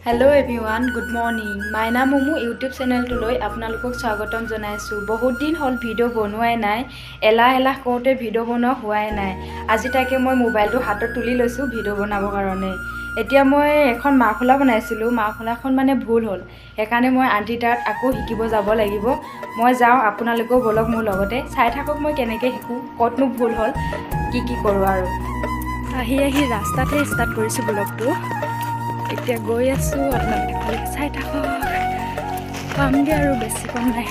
Hello everyone, good morning. My name is YouTube channel tuloi apnalokok স্বাগতম জনাইছো. বহুত দিন হল ভিডিও বনোৱাই নাই. এলা কোতে ভিডিও বনোৱা হোৱাই নাই. আজি তাকে মই মোবাইলটো হাতত তুলি লৈছো ভিডিও বনাবৰ কাৰণে. এতিয়া মই এখন মাখলা বনাইছিলো. মাখলাখন মানে ভুল হ'ল. সেইকাৰণে মই আন্টি তাত আকৌ শিকিব যাব লাগিব. মই যাও আপোনালোকক বলক মোৰ লগতে চাই থাকক মই কেনেকৈ শিকো, কতনো ভুল হ'ল, কি কৰো আৰু. আহি ৰাস্তাতে ষ্টাৰ্ট কৰিছো ব্লগটো. এতিয়া গৈ আছো আপোনালোকে চাই থাকক. পামগে আৰু বেছি কম নাই.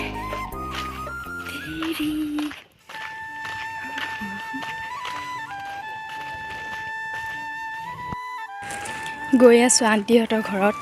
গৈ আছো আন্টিহঁতৰ ঘৰত.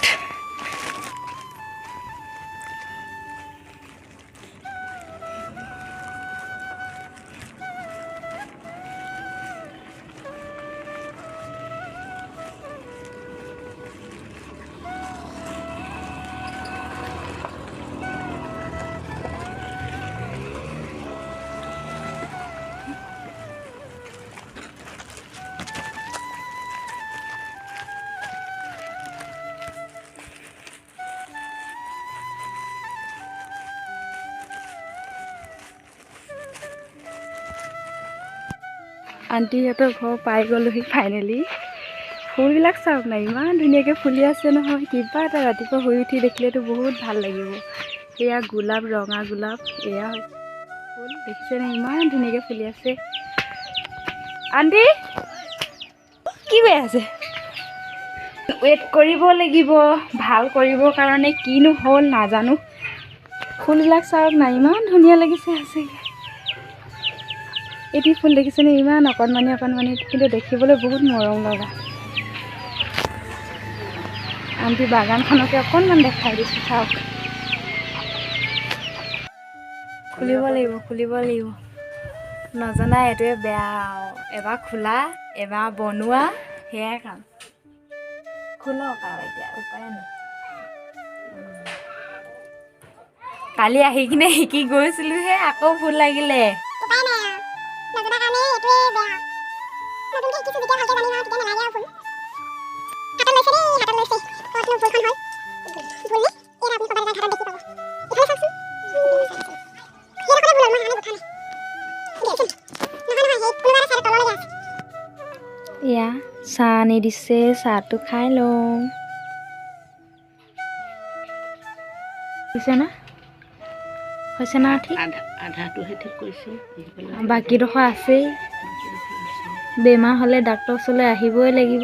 আন্টিহঁতৰ ঘৰ পাই গ'লোহি ফাইনেলি. ফুলবিলাক চাওক না, ইমান ধুনীয়াকৈ ফুলি আছে নহয়. কিবা এটা ৰাতিপুৱা শুই উঠি দেখিলেতো বহুত ভাল লাগিব. এয়া গোলাপ, ৰঙা গোলাপ, এয়া ফুল দেখিছেনে, ইমান ধুনীয়াকৈ ফুলি আছে. আন্টি কি হৈ আছে? ৱেইট কৰিব লাগিব, ভাল কৰিবৰ কাৰণে কিনো হ'ল নাজানো. ফুলবিলাক চাওক না, ইমান ধুনীয়া লাগিছে সঁচাকৈ. এটি ফুল দেখিছেনে, ইমান অকণমানি কিন্তু দেখিবলৈ বহুত মৰম লগা. আন্টি বাগানখনকে অকণমান দেখাই দিছোঁ চাওক. খুলিব লাগিব নজনা এইটোৱে বেয়া। এবাৰ খোলা এবাৰ বনোৱা, সেয়াই কাম। খোলক আৰু এতিয়া উপায় নাই। কালি আহি কিনে শিকি গৈছিলোহে, আকৌ ভুল লাগিলে। এয়া চাহ আনি দিছে, চাহটো খাই লওঁ। হৈছে না ঠিক? আধাটোহে ঠিক কৰিছোঁ, বাকীডোখৰ আছেই। বেমাৰ হ'লে ডাক্তৰ ওচৰলৈ আহিবই লাগিব,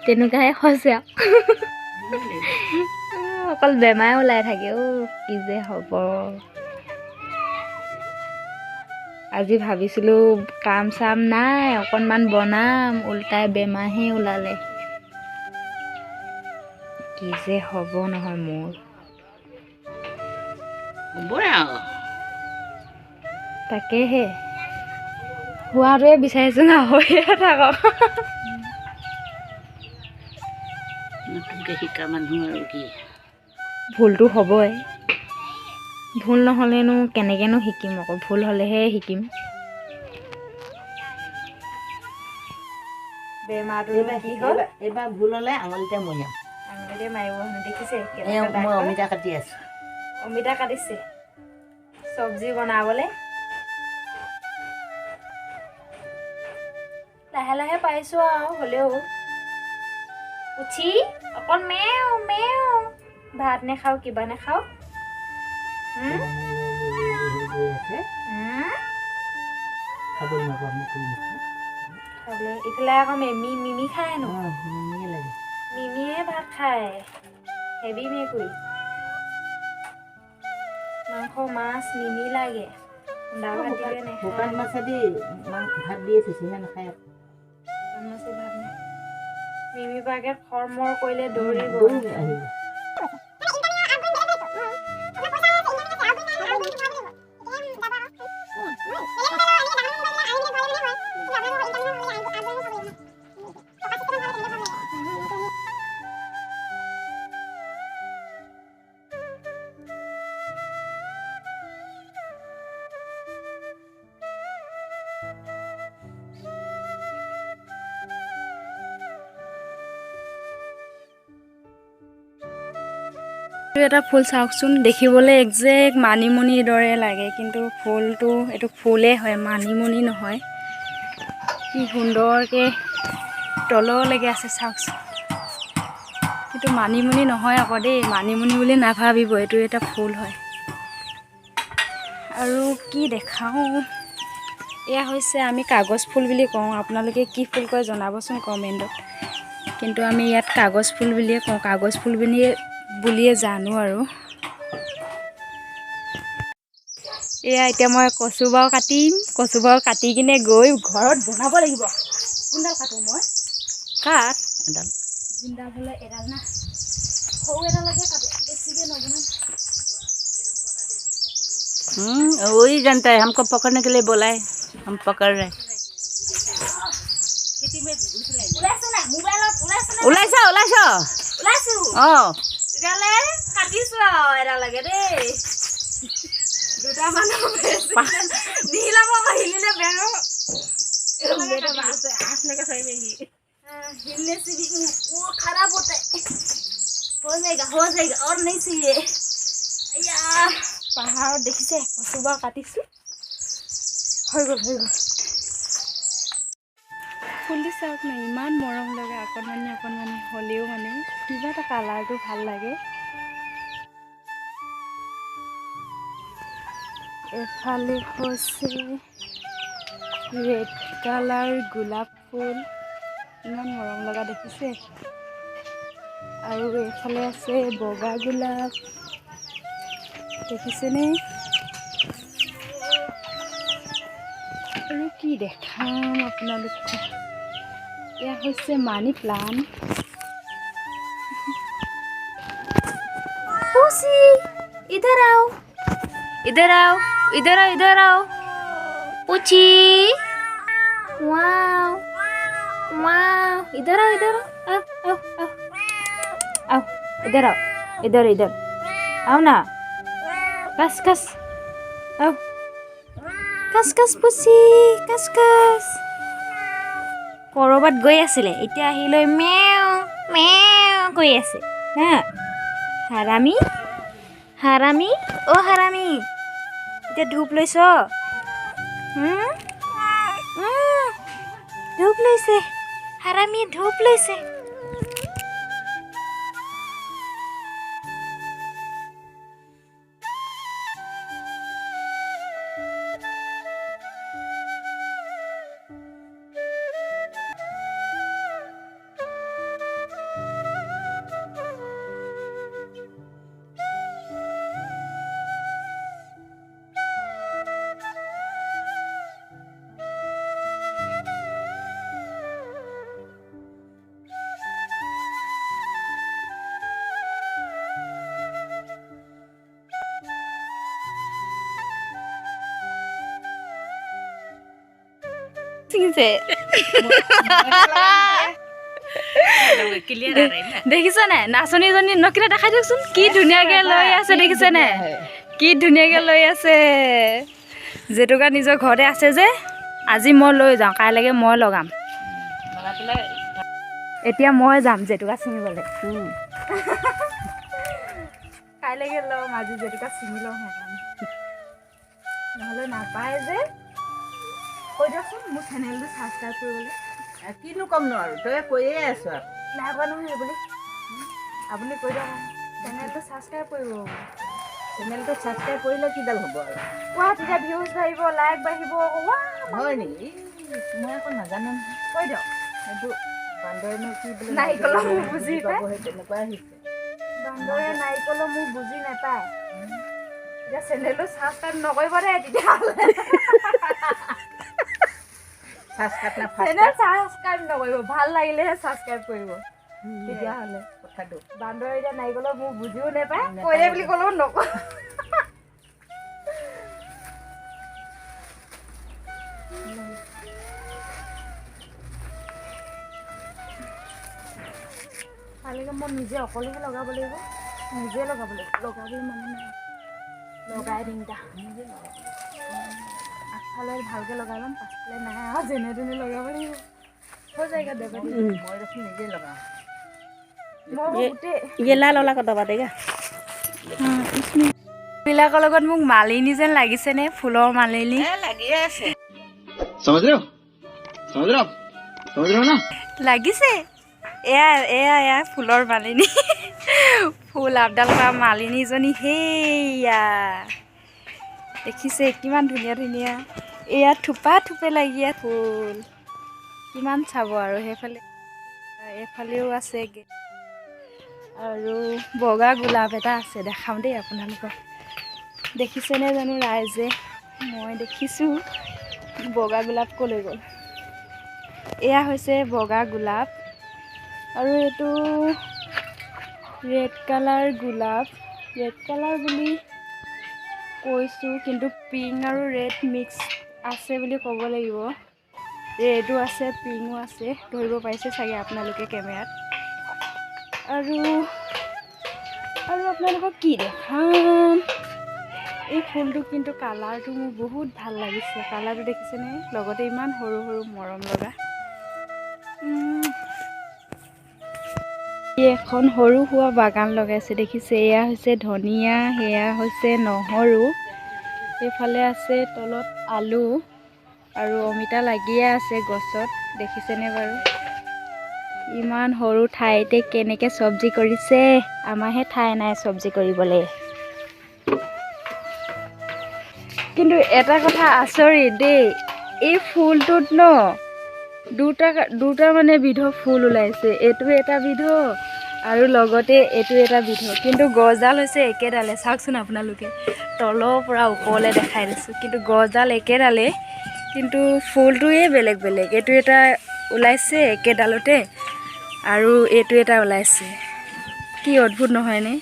তেনেকুৱাহে হৈছে আৰু। অকল বেমাৰে ওলাই থাকে। কি যে হ'ব। আজি ভাবিছিলোঁ কাম চাম নাই, অকণমান বনাম, উল্টাই বেমাৰহে ওলালে। কি যে হ'ব নহয় মোৰ। হ'বই আৰু। তাকেহে হোৱাটোৱে বিচাৰিছোঁ না, হৈয়ে থাকক। নতুনকৈ শিকা মানুহ আৰু কি। ভুলটো হ'বই, ভুল নহ'লেনো কেনেকৈনো শিকিম, আকৌ ভুল হ'লেহে শিকিম। বেমাৰটো কি হ'ল? এইবাৰ ভুল হ'লে আঙুলিতে মৰিয়াম। আঙুলিতে মাৰিব দেখিছে? মই অমিতা কাটি আছোঁ। অমিতা কাটিছে চব্জি বনাবলৈ। লাহে পাইছোঁ আৰু, হ'লেও উঠি অকণ মেও ভাত নাখাওঁ, কিবা নাখাওঁ। ইফালে আকৌ মিমি খায় হেনো। মিমিয়ে ভাত খায়, হেভি মেকুৰী। মাংস মাছ মিমি লাগে। শুকান মাছেদি ভাত দিয়ে থৈছেহে নাখায়। মিমি পাকে খৰমৰ কৰিলে দৌৰিব আহিব। এটা ফুল চাওকচোন, দেখিবলৈ একজেক্ট মানিমুনিৰ দৰে লাগে, কিন্তু ফুলটো এইটো ফুলেই হয়, মানিমুনি নহয়। কি সুন্দৰকৈ তললৈকে আছে চাওকচোন। এইটো মানিমুনি নহয় আকৌ দেই, মানিমুনি বুলি নাভাবিব, এইটো এটা ফুল হয়। আৰু কি দেখাওঁ, এয়া হৈছে আমি কাগজ ফুল বুলি কওঁ। আপোনালোকে কি ফুল কয় জনাবচোন কমেণ্টত। কিন্তু আমি ইয়াত কাগজ ফুল বুলিয়ে কওঁ, কাগজ ফুল বুলিয়ে জানো আৰু। এয়া এতিয়া মই কচু বাৰু কাটিম, কচু বাৰু কাটি কিনে গৈ ঘৰত বনাব লাগিব। কোনডাল কাটো মই? কাট এডাল। যোনডাল হ'লে এডাল না, সৰু এডালকে কাটো, বেছিকৈ নবনাম। वही जानता है, हमको पकड़ने के लिए बोला है, हम पकड़ रहे हैं। ওলাইছা ওলাইছা অঁ তেতিয়াহ'লে কাটিছোঁ আৰু এডালকে দেই। দুটা মানুহ নিহিলাব হিলিলে বেয়া हिलने से भी वो खराब होता है। हो जाएगा और नहीं चाहिए। পাহাৰত দেখিছে কচু বাৰু কাটিছোঁ, হৈ গ'ল। ফুলটো চাওক না, ইমান মৰম লগা, অকণমানি হ'লেও মানে কিবা এটা কালাৰটো ভাল লাগে। এফালে হৈছে ৰেড কালাৰ গোলাপ ফুল, ইমান মৰম লগা দেখিছে। আৰু এইফালে আছে বগা গোলাপ, দেখিছেনে? আৰু কি দেখাম আপোনালোকক, এয়া হৈছে মানি প্লান্ট। পুচি इधर आओ पुची, वाओ इधर आओ इधर आओ ना, कस आओ, कस पुची, कस কৰবাত গৈ আছিলে, এতিয়া আহিলৈ মেও কৈ আছে। হা হাৰামি অ' হাৰামি, এতিয়া ধূপ লৈছ? ধূপ লৈছে হাৰামি, ধূপ লৈছে। দেখিছে নাই নাচনীজনী, নকিলে দেখাই দিয়কচোন কি ধুনীয়াকে লৈ আছে, দেখিছে নাই কি ধুনীয়াকে লৈ আছে। জেতুকা নিজৰ ঘৰতে আছে যে, আজি মই লৈ যাওঁ, কাইলৈকে মই লগাম। এতিয়া মই যাম জেতুকা ছিঙিবলৈ, কাইলৈকে ল'ম, আজি জেতুকা ছিঙি লওঁ, নহ'লে নাপায় যে। কৈ দিয়কচোন মোৰ চেনেলটো ছাবস্ক্ৰাইব কৰিবলৈ। কিনো ক'মনো আৰু, তই কৈয়ে আছ আৰু। নাই কোৱা নহয় বুলি আপুনি কৈ দিয়ক, চেনেলটো ছাবস্ক্ৰাইব কৰিব। চেনেলটো ছাবস্ক্ৰাইব কৰিলে কিডাল হ'ব আৰু, কোৱা তেতিয়া ভিউজ বাঢ়িব, লাইক বাঢ়িব। হয় নেকি? মই আকৌ নাজানো নহয়। কৈ দিয়ক, সেইটো বান্দৰেনো কি বোলে নাৰিকলৰ মোক বুজি পায়, সেই তেনেকুৱাই আহিছে। বান্দৰে নাৰিকলৰ মোক বুজি নাপায়। এতিয়া চেনেলটো ছাবস্ক্ৰাইব নকৰিব দেই, তেতিয়াহ'লে চেনেল ছাবস্ক্ৰাইব নকৰিব, ভাল লাগিলেহে ছাবস্ক্ৰাইব কৰিব। তেতিয়াহ'লে কথাটো বান্দৰে এতিয়া নাৰিকলৰ মোক বুজিও নাপায়, কৈ দে বুলি ক'লেও নকয়। কালিকে মই নিজে অকলেহে লগাব লাগিব, লগাবলৈ মানুহ নাই, লগাই দিম তা আগফালে ভালকৈ লগাই ল'ম, পাছফালে নাই আৰু যেনে তেনে লগাব লাগিব। হৈ যায়গা দেবা দিম, মই দেখোন নিজে লগাওঁ। মই গোটেই ये लाल वाला का दबा देगा। বিলাকৰ লগত মোক মালিনী যেন লাগিছেনে ফুলৰ মালিনী লাগিয়ে আছে समझ रहे हो समझ रहे हो आप समझ रहे हो ना লাগিছে এয়া এয়া এয়া ফুলৰ মালিনী ফুল আপডাল কৰা মালিনীজনী সেয়া দেখিছে কিমান ধুনীয়া ধুনীয়া এয়া থোপা থোপে লাগি ফুল কিমান চাব আৰু সেইফালে এইফালেও আছে আৰু বগা গোলাপ এটা আছে দেখাম দেই আপোনালোকক দেখিছেনে জানো ৰাইজে মই দেখিছোঁ বগা গোলাপ ক'লৈ গ'ল এয়া হৈছে বগা গোলাপ আৰু এইটো ৰেড কালাৰ গোলাপ ৰেড কালাৰ বুলি কৈছোঁ কিন্তু পিংক আৰু ৰেড মিক্স আছে বুলি ক'ব লাগিব ৰেডো আছে পিংকো আছে ধৰিব পাৰিছে চাগে আপোনালোকে কেমেৰাত আৰু আপোনালোকক কি দেখাম এই ফুলটো কিন্তু কালাৰটো মোৰ বহুত ভাল লাগিছে কালাৰটো দেখিছেনে লগতে ইমান সৰু সৰু মৰম লগা এখন সৰু সুৰা বাগান লগাইছে দেখিছে এয়া হৈছে ধনিয়া সেয়া হৈছে নহৰু এইফালে আছে তলত আলু আৰু অমিতা লাগিয়ে আছে গছত দেখিছেনে বাৰু ইমান সৰু ঠাইতে কেনেকৈ চব্জি কৰিছে আমাৰহে ঠাই নাই চব্জি কৰিবলৈ কিন্তু এটা কথা আচৰিত দেই এই ফুলটোত ন দুটা মানে বিধৰ ফুল ওলাইছে এইটো এটা বিধ আৰু লগতে এইটো এটা বিধ কিন্তু গছডাল হৈছে একেডালে চাওকচোন আপোনালোকে তলৰ পৰা ওপৰলৈ দেখাই দিছোঁ কিন্তু গছডাল একেডালে কিন্তু ফুলটোৱে বেলেগ বেলেগ এইটো এটা ওলাইছে একেডালতে আৰু এইটো এটা ওলাইছে কি অদ্ভুত নহয়নে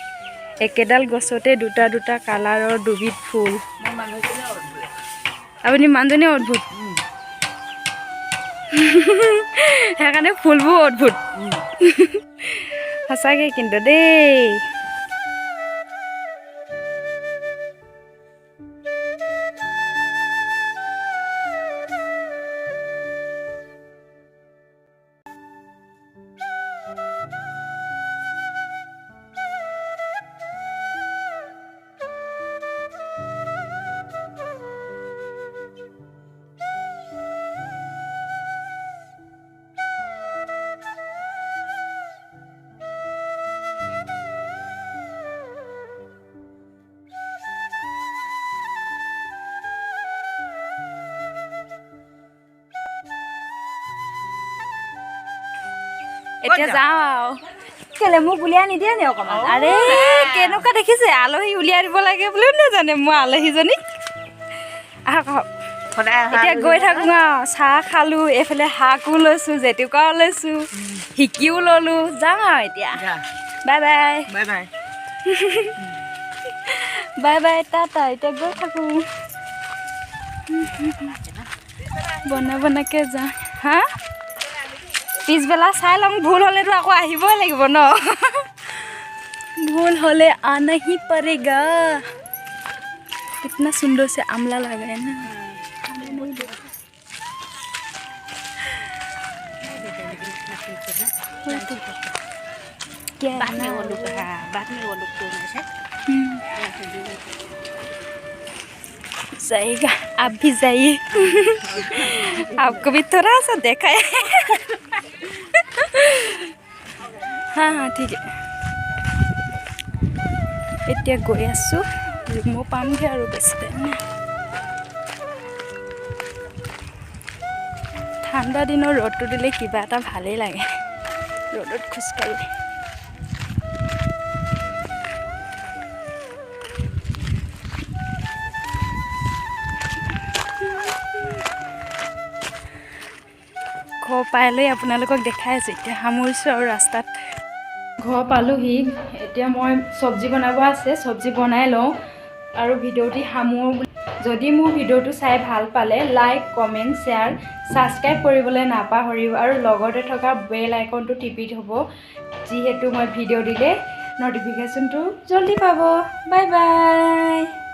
একেডাল গছতে দুটা দুটা কালাৰৰ দুবিধ ফুল আপুনি মানুহজনী অদ্ভুত সেইকাৰণে ফুলবোৰ অদ্ভুত সঁচাকৈ কিন্তু দেই এতিয়া যাওঁ কেলে মোক উলিয়াই নিদিয়ে নি অকণমান আৰে কেনেকুৱা দেখিছে আলহী উলিয়াই দিব লাগে বুলিও নাজানে মই আলহীজনীক আহক এতিয়া গৈ থাকোঁ আৰু চাহ খালোঁ এইফালে শাকো লৈছোঁ জেতুকাও লৈছোঁ শিকিও ল'লোঁ যাওঁ আৰু এতিয়া bye bye bye bye bye bye Tata এতিয়া গৈ থাকোঁ বনাকে যাওঁ হা পিছবেলা চাই ল'ম ভুল হ'লেতো আকৌ আহিবই লাগিব ন ভুল হ'লে आना ही पड़ेगा कितना सुंदर से आमला लगा है ना क्या बाद में वो लोग तो ऐसे जाइएगा आप भी जाइए आपको भी थोड़ा सा देखा है हाँ हाँ ठीक है এতিয়া গৈ আছোঁ ৰুমো পামগৈ আৰু বেছি টাইম নাই ঠাণ্ডা দিনৰ ৰ'দটো দিলে কিবা এটা ভালেই লাগে ৰ'দত খোজকাঢ়ি ঘৰ পাইলৈ আপোনালোকক দেখাই আছোঁ এতিয়া সামৰিছোঁ আৰু ৰাস্তাত ঘৰ পালোহি এতিয়া মই চব্জি বনাব আছে চব্জি বনাই লওঁ আৰু ভিডিঅ'টি সামৰোঁ যদি মোৰ ভিডিঅ'টো চাই ভাল পালে লাইক কমেণ্ট শ্বেয়াৰ ছাবস্ক্ৰাইব কৰিবলৈ নাপাহৰিব আৰু লগতে থকা বেল আইকনটো টিপি থ'ব যিহেতু মই ভিডিঅ' দিলে ন'টিফিকেশ্যনটো জল্দি পাব বাই বাই